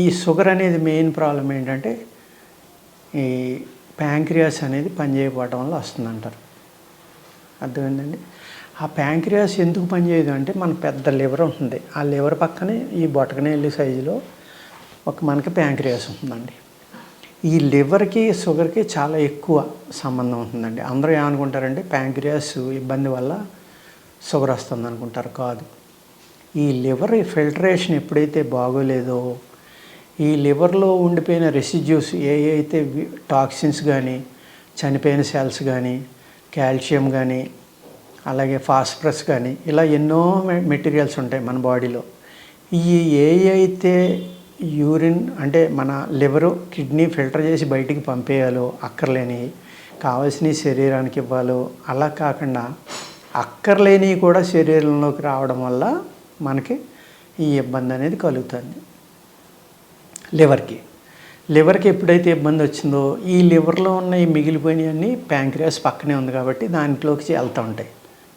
ఈ షుగర్ అనేది main problem ఏంటంటే ఈ ప్యాంక్రియాస్ అనేది పనిచేయకపోవడం వల్ల వస్తుందంటారు. అర్థమైందండి. ఆ ప్యాంక్రియాస్ ఎందుకు పనిచేయదు అంటే మన పెద్ద లివర్ ఉంటుంది. ఆ లివర్ పక్కనే ఈ బొటకనేల్లి సైజులో మనకి ప్యాంక్రియాస్ ఉంటుందండి. ఈ లివర్కి షుగర్కి చాలా ఎక్కువ సంబంధం ఉంటుందండి. అందరూ ఏమనుకుంటారంటే ప్యాంక్రియాస్ ఇబ్బంది వల్ల షుగర్ వస్తుంది అనుకుంటారు. కాదు. ఈ లివర్ ఫిల్టరేషన్ ఎప్పుడైతే బాగోలేదో ఈ లివర్లో ఉండిపోయిన రెసిడ్యూస్ అయితే టాక్సిన్స్ కానీ చనిపోయిన సెల్స్ కానీ కాల్షియం కానీ అలాగే ఫాస్ఫరస్ కానీ ఇలా ఎన్నో మెటీరియల్స్ ఉంటాయి మన బాడీలో. ఈ అయితే యూరిన్ అంటే మన లివరు కిడ్నీ ఫిల్టర్ చేసి బయటికి పంపేయాలో అక్కర్లేనివి కావాల్సినవి శరీరానికి ఇవ్వాలో అలా కాకుండా అక్కర్లేనివి కూడా శరీరంలోకి రావడం వల్ల మనకి ఈ ఇబ్బంది అనేది కలుగుతుంది. లివర్కి ఎప్పుడైతే ఇబ్బంది వచ్చిందో ఈ లివర్లో ఉన్న ఈ మిగిలిపోయినవన్నీ ప్యాంక్రియాస్ పక్కనే ఉంది కాబట్టి దాంట్లోకి వెళ్తూ ఉంటాయి.